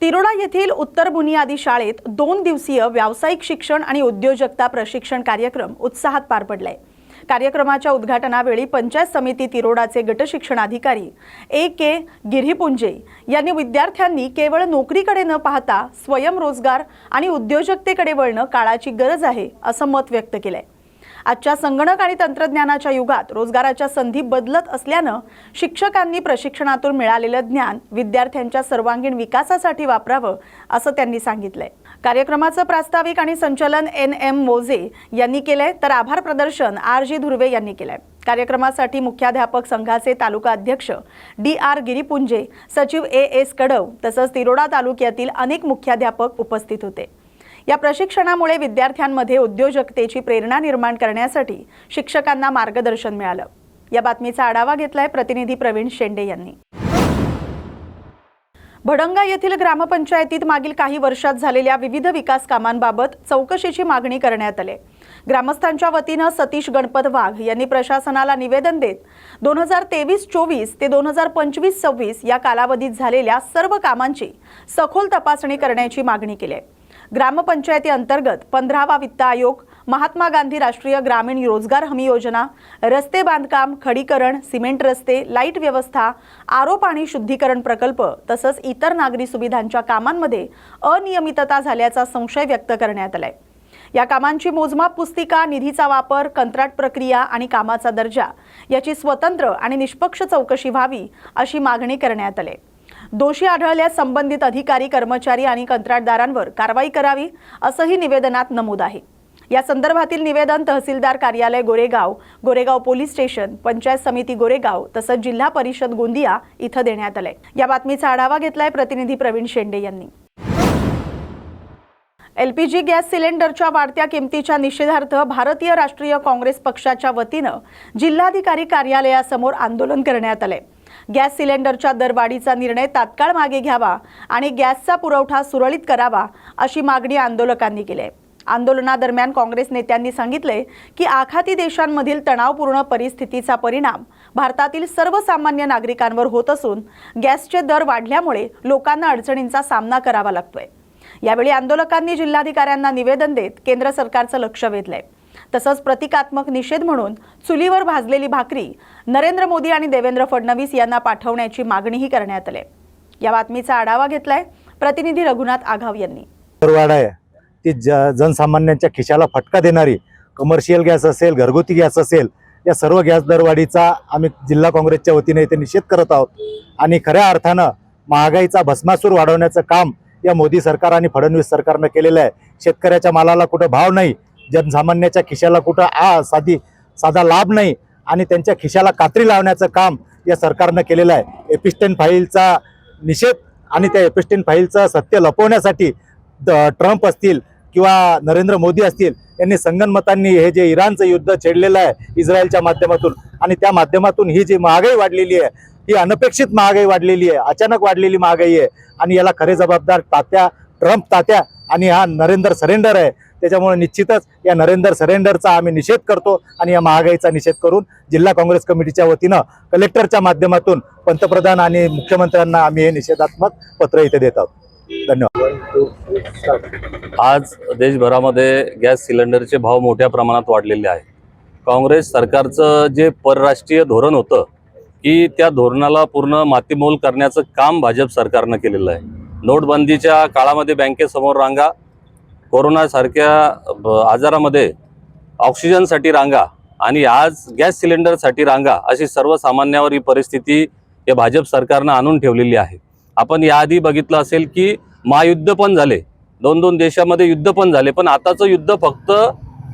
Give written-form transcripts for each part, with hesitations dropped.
तिरोडा येथील उत्तर बुनियादी शाळेत 2 दिवसीय व्यावसायिक शिक्षण आणि उद्योजकता प्रशिक्षण कार्यक्रम उत्साहात पार पडलाय। कार्यक्रमाच्या उद्घाटनावेळी पंचायत समिती तिरोडाचे गट शिक्षणाधिकारी A.K. गिरीपुंजे यांनी विद्यार्थ्यांनी केवळ नोकरीकडे न पाहता स्वयंरोजगार आणि उद्योजकतेकडे वळणं काळाची गरज आहे असं मत व्यक्त केलंय। आजच्या संगणक आणि तंत्रज्ञानाच्या युगात रोजगाराच्या संधी बदलत असल्यानं शिक्षकांनी प्रशिक्षणातून मिळालेलं ज्ञान विद्यार्थ्यांच्या सर्वांगीण विकासासाठी वापरावं असं त्यांनी सांगितलंय। कार्यक्रमाचं प्रास्ताविक आणि संचालन N.M. मोजे यांनी केलंय, तर आभार प्रदर्शन R.G. धुर्वे यांनी केलंय। कार्यक्रमासाठी मुख्याध्यापक संघाचे तालुका अध्यक्ष D.R. गिरीपुंजे, सचिव A.S. कडव तसंच तिरोडा तालुक्यातील अनेक मुख्याध्यापक उपस्थित होते। या प्रशिक्षणामुळे विद्यार्थ्यांमध्ये उद्योजकतेची प्रेरणा निर्माण करण्यासाठी शिक्षकांना मार्गदर्शन मिळालं। या बातमीचा आढावा घेतलाय प्रतिनिधी प्रवीण शेंडे यांनी। भडंगा येथील ग्रामपंचायतीत मागील काही वर्षात झालेल्या विविध विकास कामांबाबत चौकशीची मागणी करण्यात आली। ग्रामस्थांच्या वतीने सतीश गणपत वाघ यांनी प्रशासनाला निवेदन देत 2023-24 ते 2025-26 या कालावधीत झालेल्या सर्व कामांची सखोल तपासणी करण्याची मागणी केली आहे। ग्रामपंचायती अंतर्गत 15वा वित्त आयोग, महात्मा गांधी राष्ट्रीय ग्रामीण रोजगार हमी योजना, रस्ते बांधकाम, खडीकरण, सिमेंट रस्ते, लाईट व्यवस्था, आरो पाणी शुद्धीकरण प्रकल्प तसंच इतर नागरी सुविधांच्या कामांमध्ये अनियमितता झाल्याचा संशय व्यक्त करण्यात आलाय। या कामांची मोजमाप पुस्तिका, निधीचा वापर, कंत्राट प्रक्रिया आणि कामाचा दर्जा याची स्वतंत्र आणि निष्पक्ष चौकशी व्हावी अशी मागणी करण्यात आली। दोषी आढळल्यास संबंधित अधिकारी, कर्मचारी आणि कंत्राटदारांवर कारवाई करावी असंही निवेदनात नमूद आहे। या संदर्भातील निवेदन तहसीलदार कार्यालय गोरेगाव, गोरेगाव पोलीस स्टेशन, पंचायत समिती गोरेगाव तसंच जिल्हा परिषद गोंदिया इथं देण्यात आलंय। या बातमीचा आढावा घेतलाय प्रतिनिधी प्रवीण शेंडे यांनी। LPG गॅस सिलेंडरच्या वाढत्या किमतीच्या निषेधार्थ भारतीय राष्ट्रीय काँग्रेस पक्षाच्या वतीनं जिल्हाधिकारी कार्यालयासमोर आंदोलन करण्यात आले। गॅस सिलेंडरच्या दरवाढीचा निर्णय तात्काळ मागे घ्यावा आणि गॅसचा पुरवठा सुरळीत करावा अशी मागणी आंदोलकांनी केली आहे। आंदोलनादरम्यान काँग्रेस नेत्यांनी सांगितले की आखाती देशांमधील तणावपूर्ण परिस्थितीचा परिणाम भारतातील सर्वसामान्य नागरिकांवर होत असून गॅसचे दर वाढल्यामुळे लोकांना अडचणींचा सामना करावा लागतोय। यावेळी आंदोलकांनी जिल्हाधिकाऱ्यांना निवेदन देत केंद्र सरकारचं लक्ष वेधलंय। तसंच प्रतिकात्मक निषेध म्हणून चुलीवर भाजलेली भाकरी नरेंद्र मोदी आणि देवेंद्र फडणवीस यांना पाठवण्याची मागणीही करण्यात आली। या बातमीचा आढावा घेतलाय प्रतिनिधी रघुनाथ आघाव यांनी। दरवाढ आहे ती जनसामान्यांच्या खिशाला फटका देणारी, कमर्शियल गॅस असेल, घरगुती गॅस असेल, या सर्व गॅस दरवाढीचा आम्ही जिल्हा काँग्रेसच्या वतीने इथे निषेध करत आहोत। आणि खऱ्या अर्थानं महागाईचा भस्मासूर वाढवण्याचं काम या मोदी सरकार आणि फडणवीस सरकारनं केलेलं आहे। शेतकऱ्याच्या मालाला कुठं भाव नाही, जनसामान्याच्या खिशाला कुठं साधा लाभ नाही आणि त्यांच्या खिशाला कात्री लावण्याचं काम या सरकारनं केलेलं आहे। एपिस्टेन फाईलचा निषेध आणि त्या एपिस्टेन फाईलचं सत्य लपवण्यासाठी ट्रम्प असतील किंवा नरेंद्र मोदी असतील यांनी संगनमतांनी हे जे इराणचं युद्ध छेडलेलं आहे इस्रायलच्या माध्यमातून आणि त्या माध्यमातून ही जी महागाई वाढलेली आहे ही अनपेक्षित महागाई वाढलेली आहे, अचानक वाढलेली महागाई आहे आणि याला खरे जबाबदार ट्रम्प तात्या आणि हा नरेंद्र सरेंडर आहे। त्याच्यामुळे निश्चितच या नरेंद्र सरेंडरचा आम्ही निषेध करतो आणि या महागाईचा निषेध करून जिल्हा काँग्रेस कमिटीच्या वतीनं कलेक्टरच्या माध्यमातून पंतप्रधान आणि मुख्यमंत्र्यांना आम्ही हे निषेधात्मक पत्र इथे देत आहोत। धन्यवाद। आज देशभरामध्ये गॅस सिलेंडरचे भाव मोठ्या प्रमाणात वाढलेले आहे। काँग्रेस सरकारचं जे परराष्ट्रीय धोरण होतं की त्या धोरणाला पूर्ण मातीमोल करण्याचं काम भाजप सरकारनं केलेलं आहे। नोटबंदीच्या काळामध्ये बँकेसमोर रांगा, कोरोनासारख्या आजारामध्ये ऑक्सिजनसाठी रांगा आणि आज गॅस सिलेंडरसाठी रांगा, अशी सर्वसामान्यावर ही परिस्थिती या भाजप सरकारनं आणून ठेवलेली आहे। आपण याआधी बघितलं असेल की महायुद्ध पण झाले, 2 देशामध्ये युद्ध पण झाले, पण आताचं युद्ध फक्त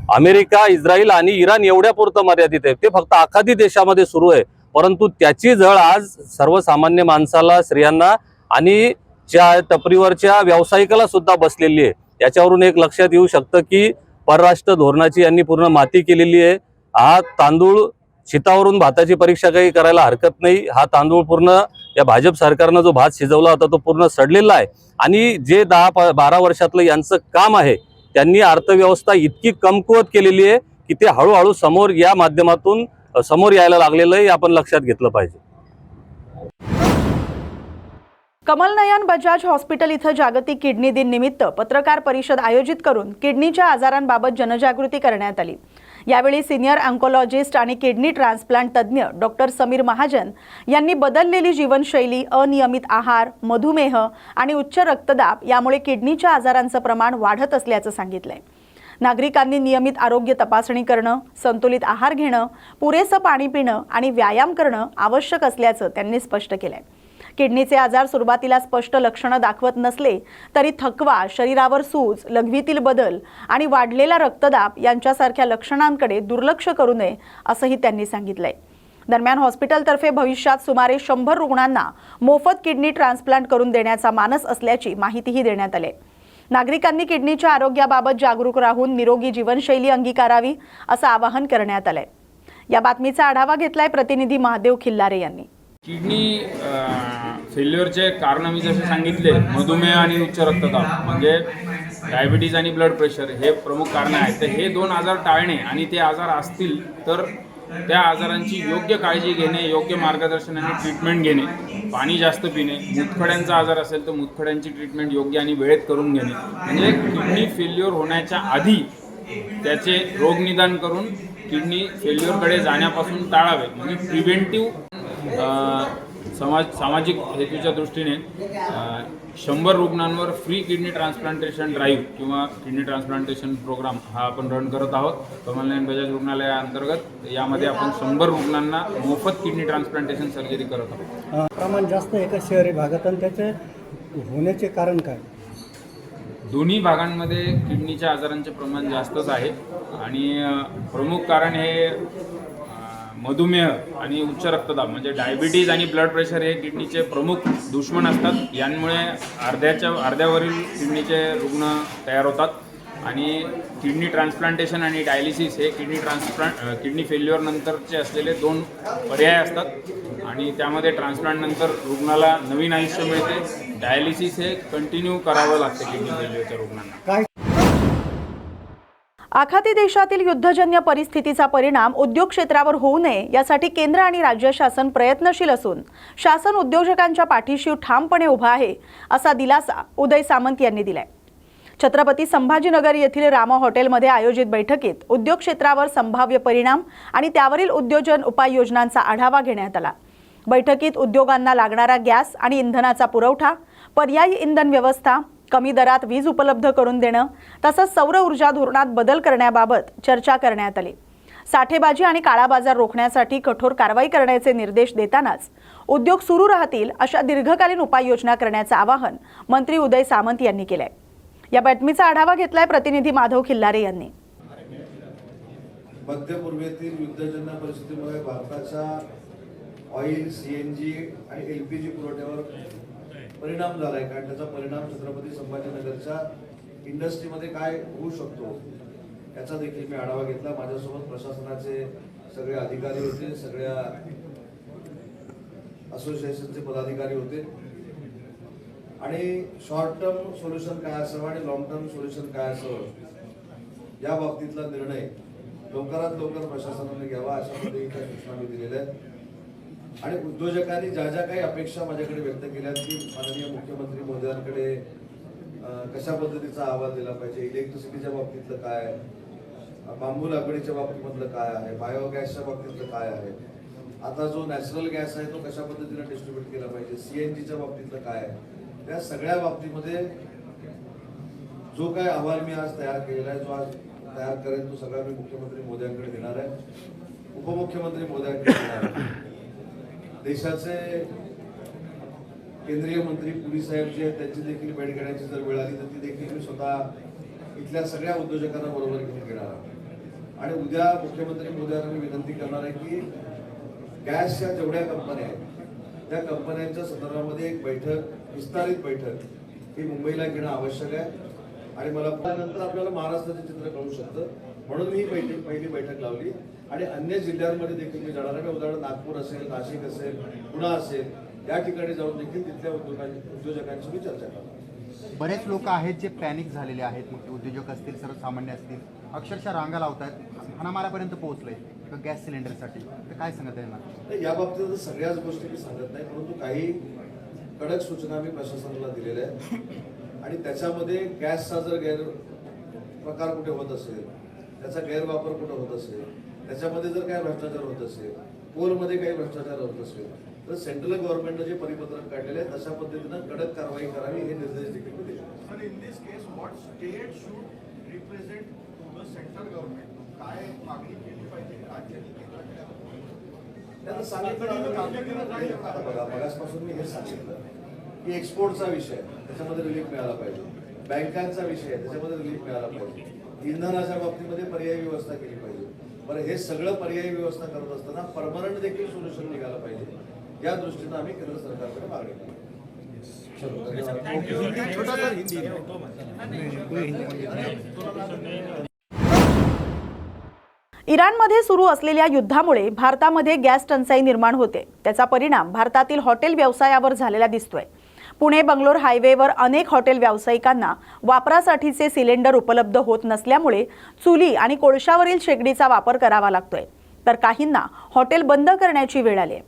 अमेरिका, इस्रायल आणि इराण एवढ्यापुरतं मर्यादित आहे। ते फक्त आखाती देशामध्ये सुरू आहे, परंतु त्याची झळ आज सर्वसामान्य माणसाला, स्त्रियांना आणि टपरीवरच्या व्यावसायिकाला सुद्धा बसलेली आहे। याच्यावरून एक लक्षात येऊ शकतं की परराष्ट्र धोरणाची यांनी पूर्ण माती केलेली आहे। हा तांदूळ शितावरून भाताची परीक्षा काही करायला हरकत नाही। हा तांदूळ पूर्ण या भाजप सरकारनं जो भात शिजवला होता तो पूर्ण सडलेला आहे आणि जे 10-12 वर्षातलं यांचं काम आहे त्यांनी अर्थव्यवस्था इतकी कमकुवत केलेली आहे की ते हळूहळू समोर या माध्यमातून समोर यायला लागलेलं आहे, आपण लक्षात घेतलं पाहिजे। कमलनयन बजाज हॉस्पिटल इथं जागतिक किडनी दिन निमित्त पत्रकार परिषद आयोजित करून किडनीच्या आजारांबाबत जनजागृती करण्यात आली। यावेळी सिनियर ऑन्कोलॉजिस्ट आणि किडनी ट्रान्सप्लांट तज्ज्ञ डॉक्टर समीर महाजन यांनी बदललेली जीवनशैली, अनियमित आहार, मधुमेह आणि उच्च रक्तदाब यामुळे किडनीच्या आजारांचं प्रमाण वाढत असल्याचं सांगितलंय। नागरिकांनी नियमित आरोग्य तपासणी करणं, संतुलित आहार घेणं, पुरेसं पाणी पिणं आणि व्यायाम करणं आवश्यक असल्याचं त्यांनी स्पष्ट केलंय। किडनीचे आजार सुरुवातीला स्पष्ट लक्षणं दाखवत नसले तरी थकवा, शरीरावर सूज, लघवीतील बदल आणि वाढलेला रक्तदाब यांच्यासारख्या लक्षणांकडे दुर्लक्ष करू नये असंही त्यांनी सांगितलंय। दरम्यान हॉस्पिटलतर्फे भविष्यात सुमारे 100 रुग्णांना मोफत किडनी ट्रान्सप्लांट करून देण्याचा मानस असल्याची माहितीही देण्यात आली। नागरिकांनी किडनीच्या आरोग्याबाबत जागरूक राहून निरोगी जीवनशैली अंगीकारावी असं आवाहन करण्यात आलंय। या बातमीचा आढावा घेतलाय प्रतिनिधी महादेव खिल्लारे यांनी। किडनी फेल्युअरचे कारण मी जसे सांगितले, मधुमेह आणि उच्च रक्तदाब म्हणजे डायबिटीज आणि ब्लड प्रेशर हे प्रमुख कारणे आहेत। तर हे दोन आजार टाळणे आणि ते आजार असतील तर त्या आजारांची योग्य काळजी घेणे, योग्य मार्गदर्शन आणि ट्रीटमेंट घेणे, पाणी जास्त पिणे, मुतखड्यांचा आजार असेल तर मुतखड्यांची ट्रीटमेंट योग्य आणि वेळेत करून घेणे, म्हणजे किडनी फेल्युअर होण्याच्या आधी त्याचे रोगनिदान करून किडनी फेल्युअरकडे जाण्यापासून टाळावे, म्हणजे प्रिव्हेंटिव्ह सामाजिक हेतूच्या दृष्टीने 100 रुग्णांवर फ्री किडनी ट्रान्सप्लांटेशन ड्राईव्ह किंवा किडनी ट्रान्सप्लांटेशन प्रोग्राम हा आपण रन करत आहोत। कमलनयन बजाज रुग्णालयाअंतर्गत यामध्ये आपण 100 रुग्णांना मोफत किडनी ट्रान्सप्लांटेशन सर्जरी करत आहोत। प्रमाण जास्त एका शहरी भागात आणि त्याचे होण्याचे कारण काय? दोन्ही भागांमध्ये किडनीच्या आजारांचे प्रमाण जास्तच आहे आणि प्रमुख कारण हे मधुमेह आणि उच्च रक्तदाब म्हणजे डायबिटीज आणि ब्लड प्रेशर हे किडनीचे प्रमुख दुश्मन असतात। यांमुळे अर्ध्यावरील किडनीचे रुग्ण तयार होतात आणि किडनी ट्रान्सप्लांटेशन आणि डायलिसिस हे किडनी फेल्युअर नंतरचे असलेले दोन पर्याय असतात आणि त्यामध्ये ट्रान्सप्लांटनंतर रुग्णाला नवीन आयुष्य मिळते। डायलिसिस हे कंटिन्यू करावं लागते किडनी फेल्युअरच्या रुग्णांना। आखाती देशातील युद्धजन्य परिस्थितीचा परिणाम उद्योग क्षेत्रावर होऊ नये यासाठी केंद्र आणि राज्य शासन प्रयत्नशील असून शासन उद्योजकांच्या पाठीशी ठामपणे उभा आहे असा दिलासा उदय सामंत यांनी दिलाय। छत्रपती संभाजीनगर येथील रामा हॉटेलमध्ये आयोजित बैठकीत उद्योग क्षेत्रावर संभाव्य परिणाम आणि त्यावरील उद्योजन उपाययोजनांचा आढावा घेण्यात आला। बैठकीत उद्योगांना लागणारा गॅस आणि इंधनाचा पुरवठा, पर्यायी इंधन व्यवस्था, कमी दरात वीज उपलब्ध करून देणं तसंच सौर ऊर्जा धोरणात बदल करण्याबाबत चर्चा करण्यात आली। साठेबाजी आणि काळा बाजार रोखण्यासाठी कठोर कारवाई करण्याचे निर्देश देतानाच उद्योग सुरू राहतील अशा दीर्घकालीन उपाययोजना करण्याचं आवाहन मंत्री उदय सामंत यांनी केलंय। या बातमीचा आढावा घेतलाय प्रतिनिधी माधव खिल्लारे यांनी। मध्य पूर्वेतील युद्धजन्य परिस्थितीमुळे भारताच्या ऑइल, सीएनजी आणि एलपीजी पुरवठ्यावर परिणाम झाला आहे, कारण त्याचा परिणाम छत्रपती संभाजीनगरच्या इंडस्ट्रीमध्ये काय होऊ शकतो याचा देखील मी आढावा घेतला। माझ्यासोबत प्रशासनाचे सगळे अधिकारी होते, सगळ्या असोसिएशनचे पदाधिकारी होते आणि शॉर्ट टर्म सोल्युशन काय असावं आणि लॉंग टर्म सोल्युशन काय असावं या बाबतीतला निर्णय लवकरात लवकर प्रशासनाने घ्यावा अशा पद्धतीच्या सूचना मी दिलेल्या आहेत। आणि उद्योजकांनी ज्या ज्या काही अपेक्षा माझ्याकडे व्यक्त केल्या की माननीय मुख्यमंत्री महोदयांकडे कशा पद्धतीचा अहवाल दिला पाहिजे, इलेक्ट्रिसिटीच्या बाबतीतलं काय आहे, बांबू लागवडीच्या बाबतीमधलं काय आहे, बायोगॅसच्या बाबतीतलं काय आहे, आता जो नॅचरल गॅस आहे तो कशा पद्धतीने डिस्ट्रीब्यूट केला पाहिजे, सीएनजीच्या बाबतीतलं काय आहे, त्या सगळ्या बाबतीमध्ये जो काय अहवाल मी आज तयार केलेला आहे, जो आज तयार करेन तो सगळा मी मुख्यमंत्री महोदयांकडे देणार आहे, उपमुख्यमंत्री महोदयांकडे देणार आहे। देशाचे केंद्रीय मंत्री पुरी साहेब जे आहेत त्यांची देखील भेट घेण्याची जर वेळ आली तर ती देखील मी स्वतः इथल्या सगळ्या उद्योजकांना बरोबर घेऊन घेणार आहे। आणि उद्या मुख्यमंत्री महोदयांना मी विनंती करणार आहे की गॅसच्या जेवढ्या कंपन्या आहेत त्या कंपन्यांच्या संदर्भामध्ये एक बैठक, विस्तारित बैठक ही मुंबईला घेणं आवश्यक आहे। आणि मला नंतर आपल्याला महाराष्ट्राचे चित्र कळू शकतं, म्हणून मी पहिली बैठक लावली आणि अन्य जिल्ह्यांमध्ये देखील मी जाणार आहे। उदाहरण नागपूर असेल, नाशिक असेल, पुणे असेल या ठिकाणी जाऊन देखील तिथल्या उद्योजकांशी मी चर्चा करणार। बरेच लोक आहेत जे पॅनिक झालेले आहेत, मग ते उद्योजक असतील, सर्वसामान्य असतील, अक्षरशः रांगा लावतात, हाणामारापर्यंत पोहोचलंय गॅस सिलेंडरसाठी, तर काय सांगता येणार? या बाबतीत सगळ्याच गोष्टी मी सांगत नाही, परंतु काही कडक सूचना मी प्रशासनाला दिलेल्या आहेत आणि त्याच्यामध्ये गॅसचा जर गैरप्रकार कुठे होत असेल, त्याचा गैरवापर कुठे होत असेल, त्याच्यामध्ये जर काय भ्रष्टाचार होत असेल, पोलमध्ये काही भ्रष्टाचार होत असेल तर सेंट्रल गव्हर्नमेंटनं जे परिपत्रक काढलेले आहे तशा पद्धतीनं कडक कारवाई करावी हे निर्देश देखील मी दिले. But in this case, what state should represent to the central government? काय मागणी केली पाहिजे राज्यांनी त्यांना सांगितलं आता बघा, मगासपासून मी हे सांगितलं की एक्सपोर्टचा विषय त्याच्यामध्ये रिलीफ मिळाला पाहिजे, बँकांचा विषय त्याच्यामध्ये रिलीफ मिळाला पाहिजे, इंधनाच्या बाबतीमध्ये पर्यायी व्यवस्था केली पाहिजे. बरं, हे सगळं पर्यायी व्यवस्था करत असताना परमनंट देखील सोल्युशन निघालं पाहिजे, या दृष्टीनं आम्ही केंद्र सरकारकडे मागणी केली. इराणमध्ये सुरू असलेल्या युद्धामुळे भारतामध्ये गॅस टंचाई निर्माण होते. त्याचा परिणाम भारतातील हॉटेल व्यवसायावर झालेला दिसतोय. पुणे बंगलोर हायवेवर अनेक हॉटेल व्यावसायिकांना वापरासाठीचे सिलेंडर उपलब्ध होत नसल्यामुळे चुली आणि कोळशावरील शेगडीचा वापर करावा लागतोय, तर काहींना हॉटेल बंद करण्याची वेळ आली आहे.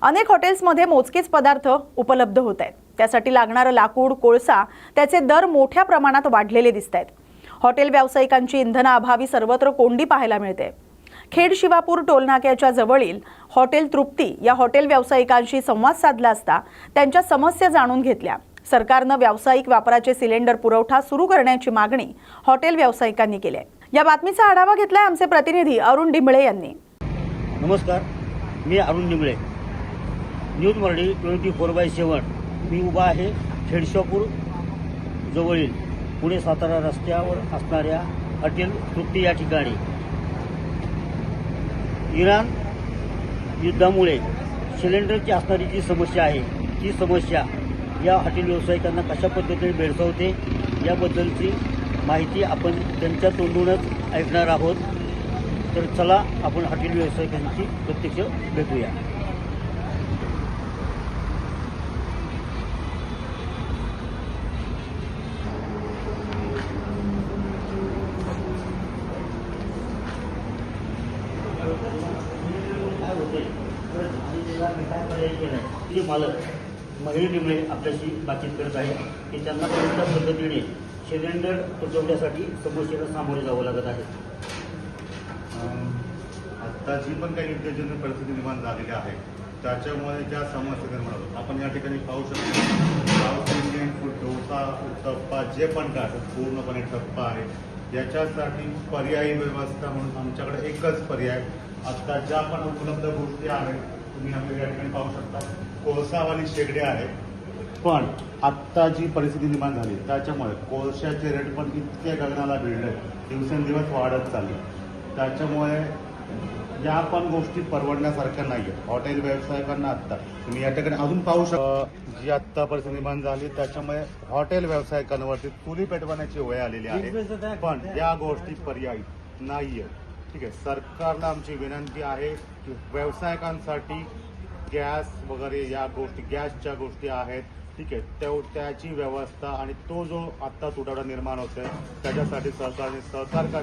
अनेक हॉटेल्समध्ये मोजकेच पदार्थ उपलब्ध होत आहेत. त्यासाठी लागणारं लाकूड, कोळसा त्याचे दर मोठ्या प्रमाणात वाढलेले दिसत आहेत. हॉटेल व्यावसायिकांची इंधनाअभावी सर्वत्र कोंडी पाहायला मिळते. खेड शिवापूर टोलनाक्याच्या जवळील हॉटेल तृप्ती या हॉटेल व्यावसायिकांशी संवाद साधला असता त्यांच्या समस्या जाणून घेतल्या. सरकारनं व्यावसायिक वापराचे सिलेंडर पुरवठा सुरू करण्याची मागणी हॉटेल व्यावसायिकांनी केली आहे. या बातमीचा आढावा घेतलाय आमचे प्रतिनिधी अरुण डिंबळे यांनी. नमस्कार, मी अरुण डिंबळे, न्यूज मराठी 24/7. मी उभा आहे खेडशिवापूर जवळील पुणे सातारा रस्त्यावर असणाऱ्या हॉटेल तृप्ती या ठिकाणी. इराण युद्धामुळे सिलेंडरची असणारी जी समस्या आहे, ती समस्या या हॉटेल व्यावसायिकांना कशा पद्धतीने भेडसावते याबद्दलची माहिती आपण त्यांच्या तोंडूनच ऐकणार आहोत. तर चला आपण हॉटेल व्यावसायिकांची प्रत्यक्ष भेटूया. मालक महेश डिंबळे आपल्याशी बातचीत करत आहे की त्यांना कोणत्या पद्धतीने सिलेंडर पोचवण्यासाठी समस्येला सामोरे जावं लागत आहे. आता जी पण काही उद्योजन परिस्थिती निर्माण झालेली आहे त्याच्यामुळे ज्या समस्या निर्माण होतात आपण या ठिकाणी पाहू शकतो. South Indian food, dosa, uttappa जे पण काय पूर्णपणे ठप्प आहे. याच्यासाठी पर्यायी व्यवस्था म्हणून आमच्याकडे एकच पर्याय, आता ज्या पण उपलब्ध गोष्टी आहेत तुम्ही आपल्या या ठिकाणी पाहू शकता, कोळसावाली शेगडी आहे. पण आत्ता जी परिस्थिती निर्माण झाली त्याच्यामुळे कोळशाचे रेट पण इतके गगनाला भिडले, दिवसेंदिवस वाढत चालले. त्याच्यामुळे या पण गोष्टी परवडण्यासारख्या नाही आहेत हॉटेल व्यावसायिकांना. आत्ता तुम्ही या ठिकाणी अजून पाहू शकता जी आत्ता परिस्थिती निर्माण झाली त्याच्यामुळे हॉटेल व्यावसायिकांवरती चुली पेटवण्याची वेळ आलेली आहे. पण या गोष्टी पर्यायी नाही आहेत. ठीक आहे, सरकारला आमची विनंती आहे की व्यावसायिकांसाठी गॅस वगैरे या गोष्टी, गॅसच्या गोष्टी आहेत, ठीक आहे, त्याची व्यवस्था आणि तो जो आत्ता तुटवडा निर्माण होतोय त्याच्यासाठी सरकारने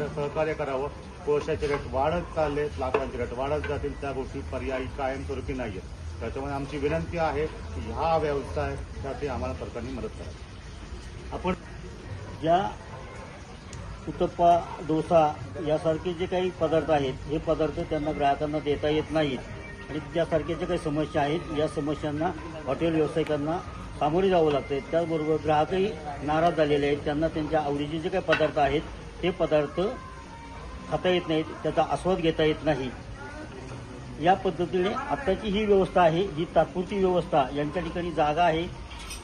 सहकार्य करावं. कोळशाचे रेट वाढत चालले, लाकडांचे रेट वाढत जातील, त्या गोष्टी पर्यायी कायमस्वरूपी नाही आहेत. त्याच्यामुळे आमची विनंती आहे की ह्या व्यवसायासाठी आम्हाला सरकारने मदत करावी. आपण ज्या उत्तप्पा, डोसा यासारखे जे काही पदार्थ आहेत हे पदार्थ त्यांना ग्राहकांना देता येत नाहीत आणि त्यासारख्या ज्या काही समस्या आहेत या समस्यांना हॉटेल व्यावसायिकांना सामोरे जावं लागतं. त्याचबरोबर ग्राहकही नाराज झालेले आहेत. त्यांना त्यांच्या आवडीचे जे काही पदार्थ आहेत ते पदार्थ खाता येत नाहीत, त्याचा आस्वाद घेता येत नाही. या पद्धतीने आत्ताची ही व्यवस्था आहे, ही तात्पुरती व्यवस्था. यांच्या ठिकाणी जागा आहे,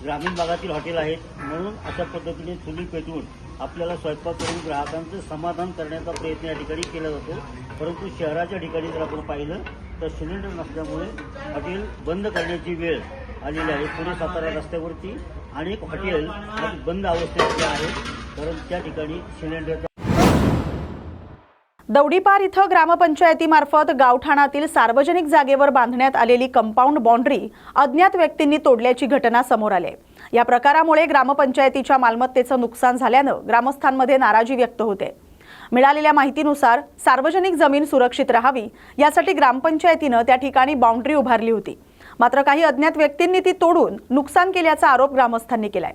ग्रामीण भागातील हॉटेल आहेत, म्हणून अशा पद्धतीने चुली पेटवून आपल्याला स्वयंपाक करून ग्राहकांचं समाधान करण्याचा प्रयत्न या ठिकाणी केला जातो. परंतु शहराच्या ठिकाणी जर आपण पाहिलं तर सिलेंडर नसल्यामुळे हॉटेल बंद करण्याची वेळ आलेली आहे. पुणे सातारा रस्त्यावरती अनेक हॉटेल बंद अवस्थेत आहेत, कारण त्या ठिकाणी सिलेंडरचा. दौडीपार इथं ग्रामपंचायतीमार्फत गावठाणातील सार्वजनिक जागेवर बांधण्यात आलेली कंपाऊंड बाउंड्री अज्ञात व्यक्तींनी तोडल्याची घटना समोर आली. या प्रकारामुळे ग्रामपंचायतीच्या मालमत्तेचं नुकसान झाल्यानं ग्रामस्थांमध्ये नाराजी व्यक्त होते. मिळालेल्या माहितीनुसार सार्वजनिक जमीन सुरक्षित राहावी यासाठी ग्रामपंचायतीनं त्या ठिकाणी बाउंड्री उभारली होती. मात्र काही अज्ञात व्यक्तींनी ती तोडून नुकसान केल्याचा आरोप ग्रामस्थांनी केलाय।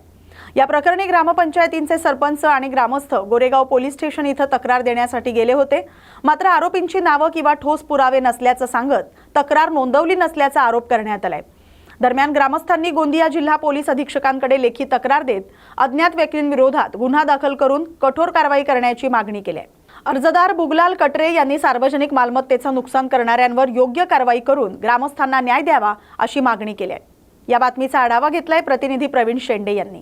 या प्रकरणी ग्रामपंचायतींचे सरपंच आणि ग्रामस्थ गोरेगाव पोलीस स्टेशन इथं तक्रार देण्यासाठी गेले होते, मात्र आरोपींची नावं किंवा ठोस पुरावे नसल्याचं सांगत तक्रार नोंदवली नसल्याचा आरोप करण्यात आलाय। दरम्यान ग्रामस्थांनी गोंदिया जिल्हा पोलीस अधीक्षकांकडे लेखी तक्रार देत अज्ञात व्यक्तींविरोधात गुन्हा दाखल करून कठोर कारवाई करण्याची मागणी केली आहे। अर्जदार बुगलाल कटरे यांनी सार्वजनिक मालमत्तेचं नुकसान करणाऱ्यांवर योग्य कारवाई करून ग्रामस्थांना न्याय द्यावा अशी मागणी केली आहे। या बातमीचा आढावा घेतलाय प्रतिनिधी प्रवीण शेंडे यांनी।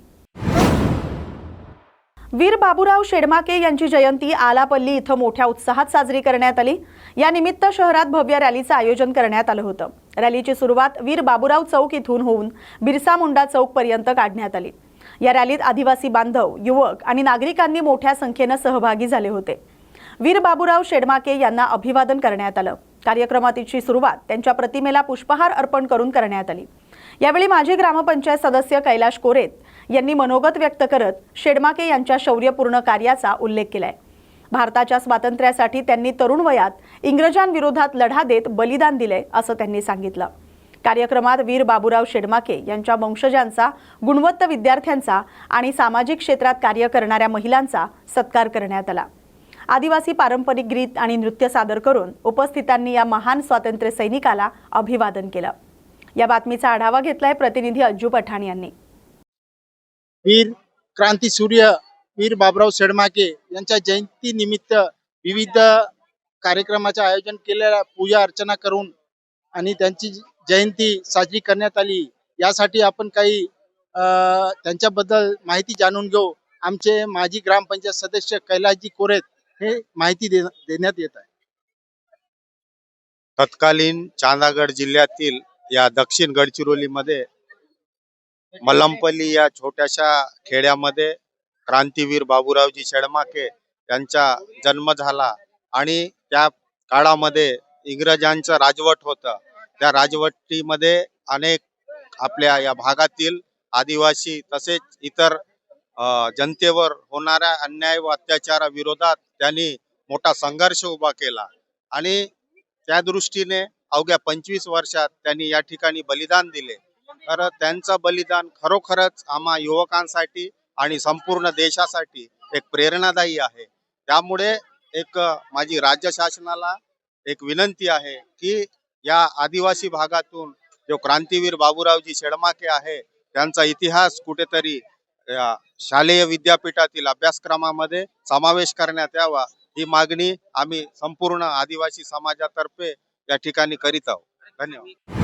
वीर बाबूराव शेडमाके यांची जयंती आलापल्ली इथं मोठ्या उत्साहात साजरी करण्यात आली। या निमित्त शहरात भव्य रॅलीचं आयोजन करण्यात आलं होतं। रॅलीची सुरुवात वीर बाबूराव चौक इथून होऊन बिरसा मुंडा चौक पर्यंत काढण्यात आली। या रॅलीत आदिवासी बांधव, युवक आणि नागरिकांनी मोठ्या संख्येने सहभागी झाले होते। वीर बाबूराव शेडमाके यांना अभिवादन करण्यात आलं। कार्यक्रमाची सुरुवात त्यांच्या प्रतिमेला पुष्पहार अर्पण करून करण्यात आली। यावेळी माजी ग्रामपंचायत सदस्य कैलाश कोरेत यांनी मनोगत व्यक्त करत शेडमाके यांच्या शौर्यपूर्ण कार्याचा उल्लेख केलाय। भारताच्या स्वातंत्र्यासाठी त्यांनी तरुण वयात इंग्रजांविरोधात लढा देत बलिदान दिले असं त्यांनी सांगितलं। कार्यक्रमात वीर बाबूराव शेडमाके यांच्या वंशजांचा, गुणवंत विद्यार्थ्यांचा आणि सामाजिक क्षेत्रात कार्य करणाऱ्या महिलांचा सत्कार करण्यात आला। आदिवासी पारंपरिक गीत आणि नृत्य सादर करून उपस्थितांनी या महान स्वातंत्र्य सैनिकाला अभिवादन केलं। या बातमीचा आढावा घेतलाय प्रतिनिधी अज्जू पठाण यांनी। वीर क्रांती सूर्य वीर बाबूराव शेडमाके यांच्या जयंती निमित्त विविध कार्यक्रमाचे आयोजन केलेल्या पूजा अर्चना करून आणि त्यांची जयंती साजरी करण्यात आली। यासाठी आपण काही त्यांच्याबद्दल माहिती जाणून घेऊ। आमचे माजी ग्रामपंचायत सदस्य कैलाशजी कोरेत हे माहिती देण्यात येत आहे। तत्कालीन चांदागड जिल्ह्यातील या दक्षिण गडचिरोलीमध्ये मलमपल्ली या छोट्याशा खेड्यामध्ये क्रांतीवीर बाबूरावजी शेडमाके यांचा जन्म झाला आणि त्या काळामध्ये इंग्रजांचं राजवट होतं। त्या राजवटीमध्ये अनेक आपल्या या भागातील आदिवासी तसेच इतर जनतेवर होणाऱ्या अन्याय व अत्याचाराविरोधात त्यांनी मोठा संघर्ष उभा केला आणि त्या दृष्टीने अवघ्या 25 वर्षात त्यांनी या ठिकाणी बलिदान दिले। तर त्यांचं बलिदान खरोखरच आम्हा युवकांसाठी आणि संपूर्ण देशासाठी एक प्रेरणादायी आहे। त्यामुळे एक माझी राज्य शासनाला एक विनंती आहे की या आदिवासी भागातून जो क्रांतीवीर बाबूरावजी शेडमाके आहे त्यांचा इतिहास कुठेतरी शालेय विद्यापीठातील अभ्यासक्रमामध्ये समावेश करण्यात यावा, ही मागणी आम्ही संपूर्ण आदिवासी समाजातर्फे या ठिकाणी करीत आहोत। धन्यवाद।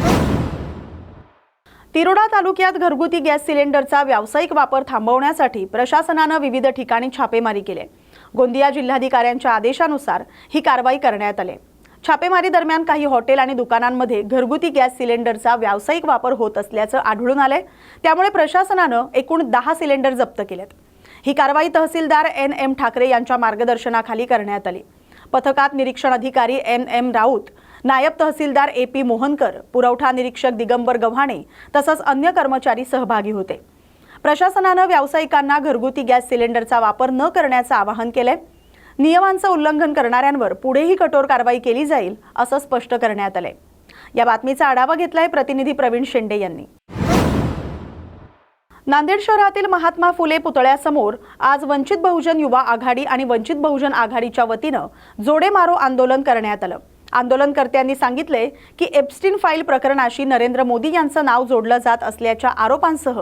तिरोडा तालुक्यात घरगुती गॅस सिलेंडरचा व्यावसायिक वापर थांबवण्यासाठी प्रशासनानं विविध ठिकाणी छापेमारी केली। गोंदिया जिल्हाधिकाऱ्यांच्या आदेशानुसार ही कारवाई करण्यात आली। छापेमारी दरम्यान काही हॉटेल आणि दुकानांमध्ये घरगुती गॅस सिलेंडरचा व्यावसायिक वापर होत असल्याचं आढळून आलंय। त्यामुळे प्रशासनानं एकूण 10 सिलेंडर जप्त केलेत। ही कारवाई तहसीलदार NM ठाकरे यांच्या मार्गदर्शनाखाली करण्यात आली। पथकात निरीक्षण अधिकारी MM राऊत, नायब तहसीलदार AP मोहनकर, पुरवठा निरीक्षक दिगंबर गव्हाणे तसंच अन्य कर्मचारी सहभागी होते। प्रशासनानं व्यावसायिकांना घरगुती गॅस सिलेंडरचा वापर न करण्याचं आवाहन केलंय। नियमांचं उल्लंघन करणाऱ्यांवर पुढेही कठोर कारवाई केली जाईल असं स्पष्ट करण्यात आलंय। या बातमीचा आढावा घेतलाय प्रतिनिधी प्रवीण शेंडे यांनी। नांदेड शहरातील महात्मा फुले पुतळ्यासमोर आज वंचित बहुजन युवा आघाडी आणि वंचित बहुजन आघाडीच्या वतीनं जोडे मारो आंदोलन करण्यात आलं। आंदोलनकर्त्यांनी सांगितले की एप्स्टीन फाईल प्रकरणाशी नरेंद्र मोदी यांचं नाव जोडलं जात असल्याच्या आरोपांसह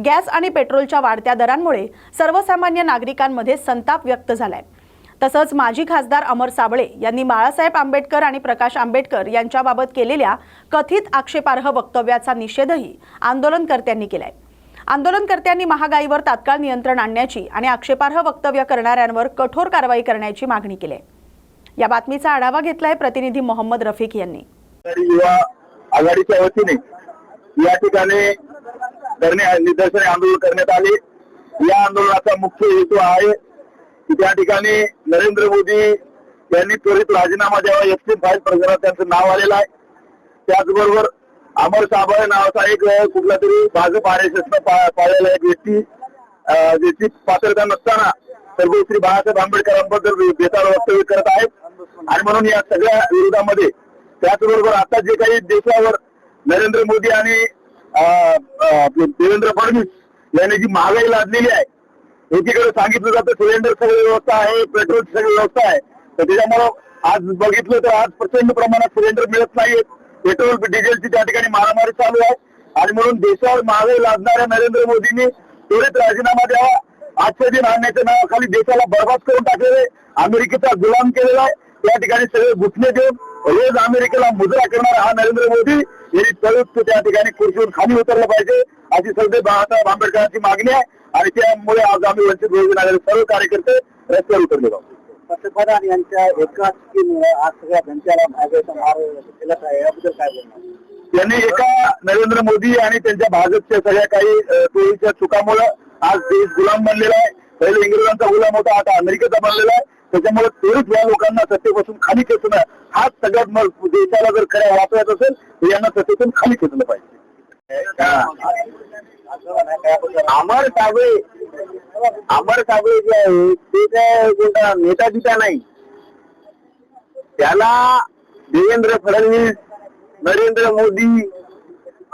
गॅस आणि पेट्रोलच्या वाढत्या दरांमुळे सर्वसामान्य नागरिकांमध्ये संताप व्यक्त झालाय। तसंच माजी खासदार अमर साबळे यांनी बाळासाहेब आंबेडकर आणि प्रकाश आंबेडकर यांच्याबाबत केलेल्या कथित आक्षेपार्ह वक्तव्याचा निषेधही आंदोलनकर्त्यांनी केलाय। आंदोलनकर्त्यांनी महागाईवर तात्काळ नियंत्रण आणण्याची आणि आक्षेपार्ह वक्तव्य करणाऱ्यांवर कठोर कारवाई करण्याची मागणी केली आहे। या बातमीचा आढावा घेतलाय प्रतिनिधी मोहम्मद रफिक यांनी। युवा आघाडीच्या वतीने या ठिकाणी निदर्शने आंदोलन करण्यात आले। या आंदोलनाचा मुख्य हेतू आहे की त्या ठिकाणी नरेंद्र मोदी यांनी त्वरित राजीनामा द्यावा। एप्स्टीन फाईल प्रकरणात त्यांचं नाव आलेलं आहे। त्याचबरोबर अमर साबळे नावाचा एक कुठला तरी भाजप RSS पाळलेला एक व्यक्ती ज्याची पात्रता नसताना सर्वश्री बाळासाहेब आंबेडकरांबद्दल बेताल वक्तव्य करत आहेत आणि म्हणून या सगळ्या विरोधामध्ये त्याचबरोबर आता जे काही देशावर नरेंद्र मोदी आणि देवेंद्र फडणवीस यांनी जी महागाई लादलेली आहे, एकीकडे सांगितलं जातं सिलेंडर सगळी व्यवस्था आहे, पेट्रोलची सगळी व्यवस्था आहे, तर त्याच्यामुळं आज बघितलं तर आज प्रचंड प्रमाणात सिलेंडर मिळत नाहीत. पेट्रोल डिझेलची त्या ठिकाणी मारामारी चालू आहे आणि म्हणून देशावर महागाई लादणाऱ्या नरेंद्र मोदींनी त्वरित राजीनामा द्यावा. आजच्या दिन आणण्याच्या नावाखाली देशाला बरबाद करून टाकलेले, अमेरिकेचा गुलाम केलेला आहे. त्या ठिकाणी सगळे घुसणे देऊन रोज अमेरिकेला मुजरा करणारा हा नरेंद्र मोदी यांनी त्वरित त्या ठिकाणी खुर्चीवर खाली उतरलं पाहिजे अशी सरदेव बाळासाहेब आंबेडकरांची मागणी आहे आणि त्यामुळे आज आम्ही वंचित बहुजन आघाडी सर्व कार्यकर्ते रस्त्यावर उतरले आहोत. पंतप्रधान यांच्या एकाच स्कीममुळे आज सगळ्या जनतेला महागाईचा मार केला आहे, याबद्दल काय बोलणार? त्यांनी एका नरेंद्र मोदी आणि त्यांच्या भाजपच्या सगळ्या काही टोळीच्या चुकामुळे आज देश गुलाम बनलेला आहे. पहिले इंग्रजांचा गुलाम होता, आता अमेरिकेचा बनलेला आहे. त्याच्यामुळे त्वरित या लोकांना सत्तेपासून खाली खेचणं हाच सगळ्यात मग देशाला जर खऱ्या वापरायचं असेल तर यांना सत्तेतून खाली खेचलं पाहिजे. अमर साबळे जे आहे ते काय कोणता नेता बिता नाही. त्याला देवेंद्र फडणवीस, नरेंद्र मोदी,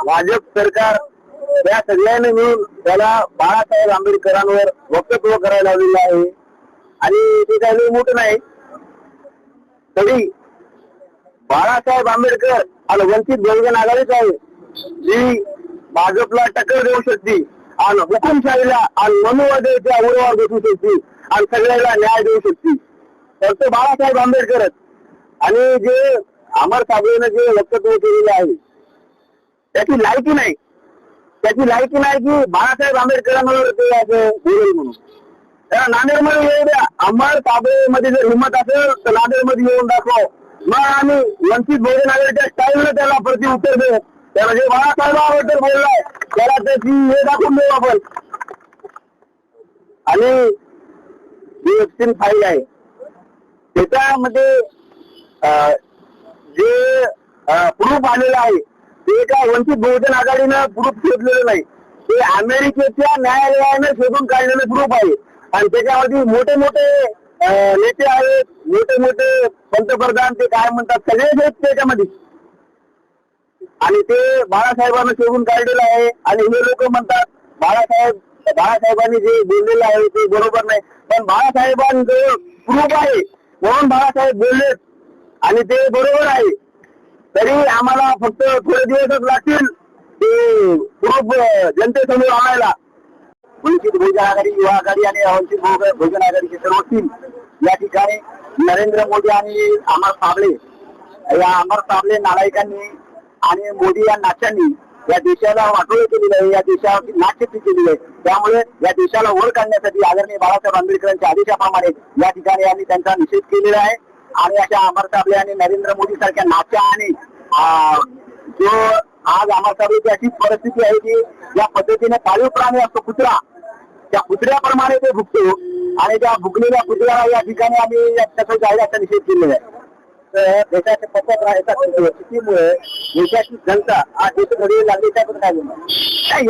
भाजप सरकार या सगळ्यांनी मिळून त्याला बाळासाहेब आंबेडकरांवर वक्तव्य करायला लावलेलं आहे आणि ते काही मोठं नाही. तरी बाळासाहेब आंबेडकर आणि वंचित बहुजन आघाडीच आहे जी भाजपला टक्कर देऊ शकते आणि हुकुमशाहीला आणि मनुवादाच्या उरावर बसू शकते आणि सगळ्याला न्याय देऊ शकते. तर तो बाळासाहेब आंबेडकरच. आणि जे अमर साबळेनं जे वक्तव्य केलेले आहे त्याची लायकी नाही. त्याची लायकी नाही की बाळासाहेब आंबेडकरांवर ते असं बोलेल म्हणून. त्याला नांदेडमध्ये येऊ द्या. अमर साबळेमध्ये जर हिंमत असेल तर नांदेडमध्ये येऊन दाखव. मग आम्ही वंचित बहुजन आघाडीच्या स्टाईलनं त्याला प्रति उत्तर देऊ. त्याला जे बाळासाहेबांबद्दल बोललाय त्याला त्याची हे दाखवून देऊ आपण. आणि जी वेबसिन फाईल आहे त्याच्यामध्ये जे प्रूफ आलेलं आहे ते काय वंचित बहुजन आघाडीनं प्रूफ शोधलेलं नाही. ते अमेरिकेच्या न्यायालयानं शोधून काढलेलं प्रूफ आहे आणि त्याच्यामध्ये मोठे मोठे नेते आहेत, मोठे मोठे पंतप्रधान, ते काय म्हणतात सगळेच आहेत त्याच्यामध्ये. आणि ते बाळासाहेबांना शोधून काढलेलं आहे आणि हे लोक म्हणतात बाळासाहेबांनी जे बोललेलं आहे ते बरोबर नाही. पण बाळासाहेबांचं प्रूफ आहे म्हणून बाळासाहेब बोललेत आणि ते बरोबर आहे. तरी आम्हाला फक्त थोडे दिवसच लागतील ते प्रूफ जनतेसमोर आणायला. वंचित बहुजन आघाडी, युवा आघाडी आणि वंचित बहुजन आघाडीचे सर्व टीम या ठिकाणी नरेंद्र मोदी आणि अमर साबळे, या अमर साबळे नालायकांनी आणि मोदी या नाट्यांनी या देशाला वाटोळे केलेलं आहे, या देशावरती नाट्यची केलेली आहे. त्यामुळे या देशाला वर काढण्यासाठी आदरणीय बाळासाहेब आंबेडकरांच्या आदेशाप्रमाणे या ठिकाणी आम्ही त्यांचा निषेध केलेला आहे. आणि अशा अमर साबळे आणि नरेंद्र मोदी सारख्या नाट्या आणि जो आज अमर साबळेची अशी परिस्थिती आहे की या पद्धतीने पाळीव प्राणी असतो कुत्रा, त्या कुत्र्याप्रमाणे ते भुकतो आणि त्या भुकलेल्या कुत्र्याला या ठिकाणी आम्ही त्याचा जाहीर निषेध केलेला आहे. तर देशाच्या पद्धत स्थितीमुळे देशाची जनता आज देशघडी लागली त्याबद्दल काय बोलणार?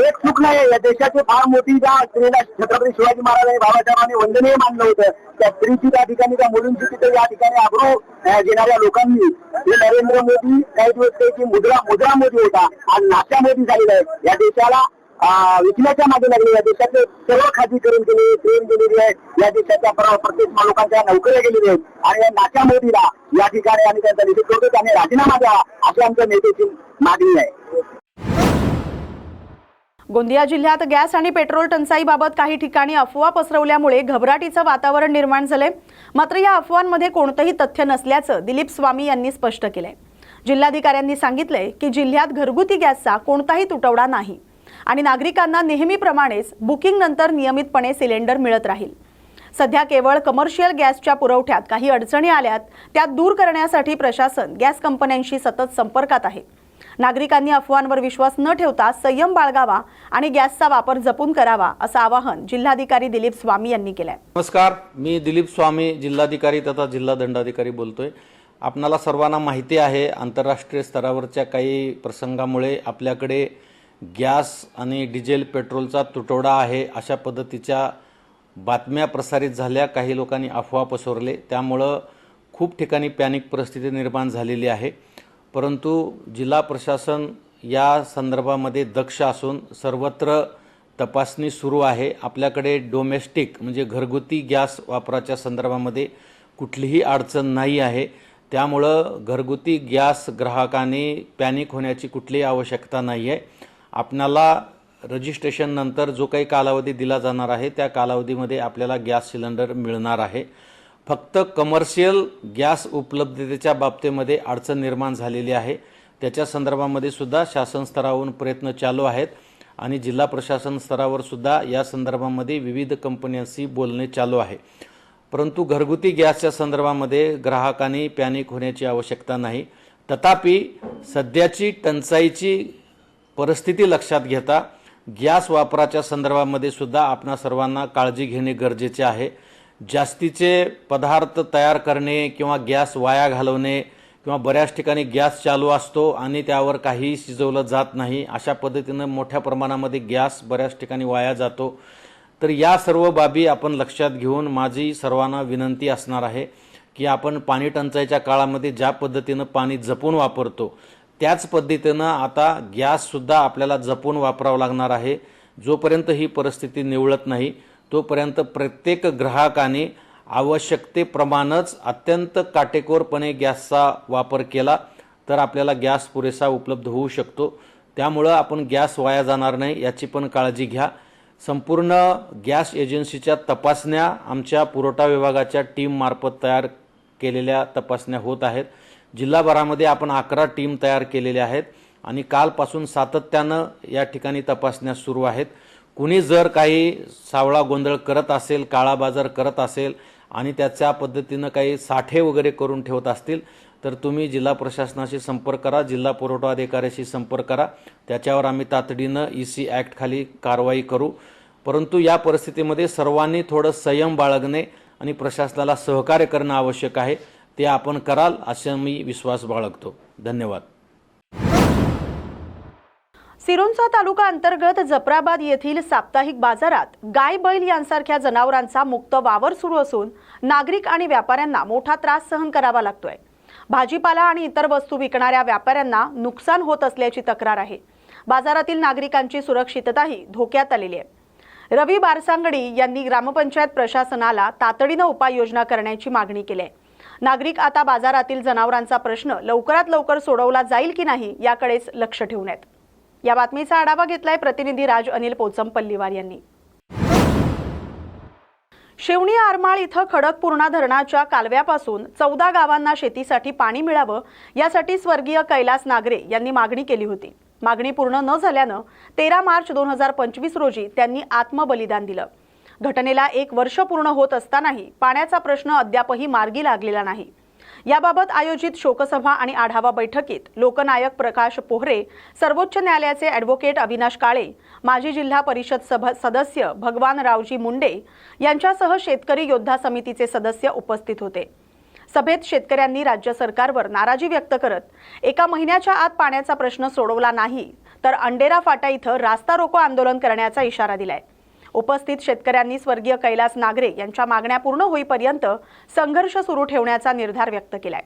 एक चूक नाही. या देशाची फार मोठी ज्या स्त्रीला छत्रपती शिवाजी महाराजांनी बाबासाहेबांनी वंदनीय मानलं होतं त्या स्त्रीची त्या ठिकाणी, त्या मुलींची तिथे या ठिकाणी आबरू घेणाऱ्या लोकांनी हे नरेंद्र मोदी काही दिवस त्याची मुद्रा मोदी होता आणि नाट्या मोदी झालेला आहे. या देशाला विकण्याच्या मागे लागले. या देशाचे सर्व खाजगीकरण केले, ट्रेन गेलेली आहे. या देशाच्या प्रत्येक लोकांच्या नोकऱ्या गेलेल्या आहेत आणि या नाट्या मोदीला या ठिकाणी आम्ही त्यांचा निषेध करतो. त्याने राजीनामा द्यावा अशी आमच्या नेत्याची मागणी आहे. गोंदिया जिल्ह्यात गॅस आणि पेट्रोल टंचाईबाबत काही ठिकाणी अफवा पसरवल्यामुळे घबराटीचं वातावरण निर्माण झालंय. मात्र या अफवांमध्ये कोणतंही तथ्य नसल्याचं दिलीप स्वामी यांनी स्पष्ट केलंय. जिल्हाधिकाऱ्यांनी सांगितलंय की जिल्ह्यात घरगुती गॅसचा कोणताही तुटवडा नाही आणि नागरिकांना नेहमीप्रमाणेच बुकिंग नंतर नियमितपणे सिलेंडर मिळत राहील. सध्या केवळ कमर्शियल गॅसच्या पुरवठ्यात काही अडचणी आल्यात त्या दूर करण्यासाठी प्रशासन गॅस कंपन्यांशी सतत संपर्कात आहे. नागरिकांनी अफवांवर विश्वास न ठेवता संयम बाळगावा आणि गॅसचा वापर जपून करावा असं आवाहन जिल्हाधिकारी दिलीप स्वामी यांनी केलंय. नमस्कार, मी दिलीप स्वामी, जिल्हाधिकारी तथा जिल्हा दंडाधिकारी बोलतोय. आपणाला सर्वांना माहिती आहे आंतरराष्ट्रीय स्तरावरच्या काही प्रसंगामुळे आपल्याकडे गॅस आणि डिझेल पेट्रोलचा तुटवडा आहे अशा पद्धतीच्या बातम्या प्रसारित झाल्या. काही लोकांनी अफवा पसरवले, त्यामुळं खूप ठिकाणी पॅनिक परिस्थिती निर्माण झालेली आहे. परंतु जिल्हा प्रशासन या संदर्भामध्ये दक्ष असून सर्वत्र तपासणी सुरू आहे. आपल्याकडे डोमेस्टिक म्हणजे घरगुती गॅस वापराच्या संदर्भामध्ये कुठलीही अडचण नाही आहे. त्यामुळं घरगुती गॅस ग्राहकांनी पॅनिक होण्याची कुठलीही आवश्यकता नाही आहे. आपणाला रजिस्ट्रेशननंतर जो काही कालावधी दिला जाणार आहे त्या कालावधीमध्ये आपल्याला गॅस सिलेंडर मिळणार आहे. फक्त कमर्शियल गॅस उपलब्धतेच्या बाबतीमध्ये अडचण निर्माण झालेली आहे. त्याच्या संदर्भामध्ये सुद्धा शासन स्तरावरून प्रयत्न चालू आहेत आणि जिल्हा प्रशासन स्तरावर सुद्धा या संदर्भामध्ये विविध कंपन्यांशी बोलणे चालू आहे. परंतु घरगुती गॅसच्या संदर्भामध्ये ग्राहकांनी पॅनिक होण्याची आवश्यकता नाही. तथापि सध्याची टंचाईची परिस्थिती लक्षात घेता गॅस वापराच्या संदर्भामध्ये सुद्धा आपणा सर्वांना काळजी घेणे गरजेचे आहे. जास्तीचे पदार्थ तयार करणे किंवा गॅस वाया घालवणे किंवा बऱ्याच ठिकाणी गॅस चालू असतो आणि त्यावर काही शिजवलं जात नाही, अशा पद्धतीनं मोठ्या प्रमाणामध्ये गॅस बऱ्याच ठिकाणी वाया जातो. तर या सर्व बाबी आपण लक्षात घेऊन माझी सर्वांना विनंती असणार आहे की आपण पाणी टंचाईच्या काळामध्ये ज्या पद्धतीनं पाणी जपून वापरतो त्याच पद्धतीनं आता गॅससुद्धा आपल्याला जपून वापरावं लागणार आहे. जोपर्यंत ही परिस्थिती निवळत नाही तोपर्यंत प्रत्येक ग्राहकाने आवश्यकतेप्रमाणेच अत्यंत काटेकोरपणे गॅसचा वापर केला तर आपल्याला गॅस पुरेसा उपलब्ध होऊ शकतो. त्यामुळं आपण गॅस वाया जाणार नाही याची पण काळजी घ्या. संपूर्ण गॅस एजन्सीच्या तपासण्या आमच्या पुरवठा विभागाच्या टीममार्फत तयार केलेल्या तपासण्या होत आहेत. जिल्हाभरामध्ये आपण 11 टीम तयार केलेल्या आहेत आणि कालपासून सातत्यानं या ठिकाणी तपासण्या सुरू आहेत. कुणी जर काही सावळा गोंधळ करत असेल, काळा बाजार करत असेल आणि त्याच्या पद्धतीनं काही साठे वगैरे करून ठेवत असतील तर तुम्ही जिल्हा प्रशासनाशी संपर्क करा, जिल्हा पुरवठा अधिकाऱ्याशी संपर्क करा. त्याच्यावर आम्ही तातडीनं EC ॲक्ट खाली कारवाई करू. परंतु या परिस्थितीमध्ये सर्वांनी थोडं संयम बाळगणे आणि प्रशासनाला सहकार्य करणं आवश्यक आहे. ते आपण कराल असं मी विश्वास बाळगतो. धन्यवाद. सिरोंचा तालुका अंतर्गत जफराबाद येथील साप्ताहिक बाजारात गाय बैल यांसारख्या जनावरांचा मुक्त वावर सुरू असून नागरिक आणि व्यापाऱ्यांना मोठा त्रास सहन करावा लागतोय. भाजीपाला आणि इतर वस्तू विकणाऱ्या व्यापाऱ्यांना नुकसान होत असल्याची तक्रार आहे. बाजारातील नागरिकांची सुरक्षितताही धोक्यात आलेली आहे. रवी बारसांगडी यांनी ग्रामपंचायत प्रशासनाला तातडीनं उपाययोजना करण्याची मागणी केली आहे. नागरिक आता बाजारातील जनावरांचा प्रश्न लवकरात लवकर सोडवला जाईल की नाही याकडेच लक्ष ठेवून आहेत. या बातमीचा आढावा घेतलाय प्रतिनिधी राज अनिल पोचमपल्लीवार यांनी. शिवणी आरमाळ इथं खडकपूर्णा धरणाच्या कालव्यापासून 14 गावांना शेतीसाठी पाणी मिळावं यासाठी स्वर्गीय कैलास नागरे यांनी मागणी केली होती. मागणी पूर्ण न झाल्यानं 13 मार्च 2025 रोजी त्यांनी आत्मबलिदान दिलं. घटनेला 1 वर्ष पूर्ण होत असतानाही पाण्याचा प्रश्न अद्यापही मार्गी लागलेला नाही. याबाबत आयोजित शोकसभा आणि आढावा बैठकीत लोकनायक प्रकाश पोहरे, सर्वोच्च न्यायालयाचे ॲडव्होकेट अविनाश काळे, माजी जिल्हा परिषद सदस्य भगवान रावजी मुंडे यांच्यासह शेतकरी योद्धा समितीचे सदस्य उपस्थित होते. सभेत शेतकऱ्यांनी राज्य सरकारवर नाराजी व्यक्त करत 1 महिन्याच्या आत पाण्याचा प्रश्न सोडवला नाही तर अंडेरा फाटा इथं रास्ता रोको आंदोलन करण्याचा इशारा दिलाय. उपस्थित शेतकऱ्यांनी स्वर्गीय कैलास नागरे यांच्या मागण्या पूर्ण होईपर्यंत संघर्ष सुरू ठेवण्याचा निर्धार व्यक्त केलाय.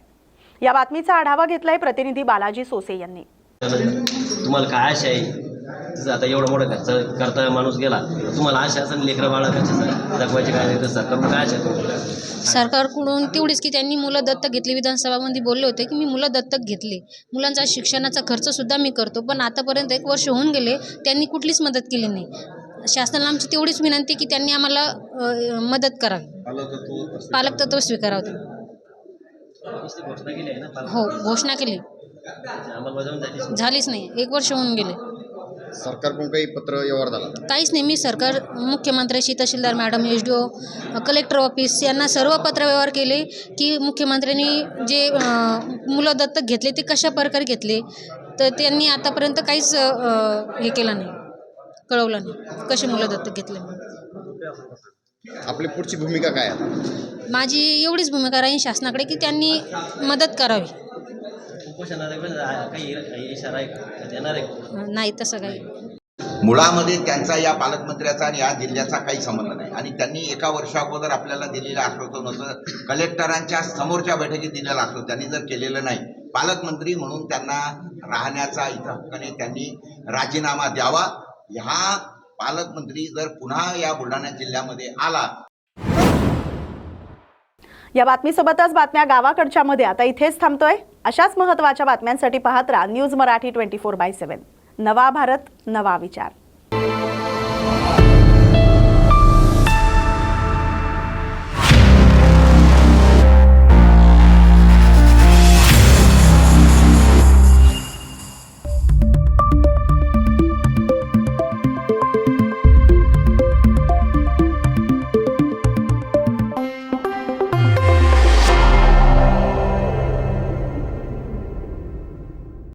या बातमीचा आढावा घेतलाय प्रतिनिधी बालाजी सोसे यांनी. तुम्हाला काय आशा आहे? आता एवढा मोठा खर्च करता माणूस गेला तुम्हाला आशा असेल लेकरं बाळा दाखवायचे काय नाही तर सरकारकडून काय आशा? सरकारकडून तेवढीच की त्यांनी मुलं दत्तक घेतली. विधानसभामध्ये बोलले होते की मी मुलं दत्तक घेतली, मुलांचा शिक्षणाचा खर्च सुद्धा मी करतो, पण आतापर्यंत 1 वर्ष होऊन गेले त्यांनी कुठलीच मदत केली नाही. शासनाला आमची तेवढीच विनंती की त्यांनी आम्हाला मदत करावी, पालकत्व स्वीकारावं. हो, घोषणा केली, झालीच नाही. 1 वर्ष होऊन गेले. सरकारकडून काही पत्र व्यवहार झाला? काहीच नाही. मी सरकार मुख्यमंत्र्याशी, तहसीलदार मॅडम, SDO, कलेक्टर ऑफिस यांना सर्व पत्र व्यवहार केले की मुख्यमंत्र्यांनी जे मुलं दत्तक घेतले ते कशा प्रकारे घेतले तर त्यांनी आतापर्यंत काहीच हे केलं नाही, कळवलं नाही कसे मुलं दत्तक घेतले. आपली पुढची भूमिका काय आहे? माझी एवढीच भूमिका राहील शासनाकडे की त्यांनी मदत करावी. नाही तसं काही. मुळामध्ये त्यांचा या पालकमंत्र्याचा आणि या जिल्ह्याचा काही संबंध नाही आणि त्यांनी 1 वर्षा अगोदर आपल्याला दिलेलं आश्वासन होतं, कलेक्टरांच्या समोरच्या बैठकीत दिलेलं आश्वासन त्यांनी जर केलेलं नाही. पालकमंत्री म्हणून त्यांना राहण्याचा इथं हक्काने त्यांनी राजीनामा द्यावा. ह्या पालकमंत्री जर पुन्हा या बुलढाणा जिल्ह्यामध्ये आला. या बातमीसोबतच बातम्या गावाकडच्या मध्ये आता इथेच थांबतोय. अशाच महत्त्वाच्या बातम्यांसाठी पाहत राहा न्यूज मराठी 24/7. नवा भारत नवा विचार.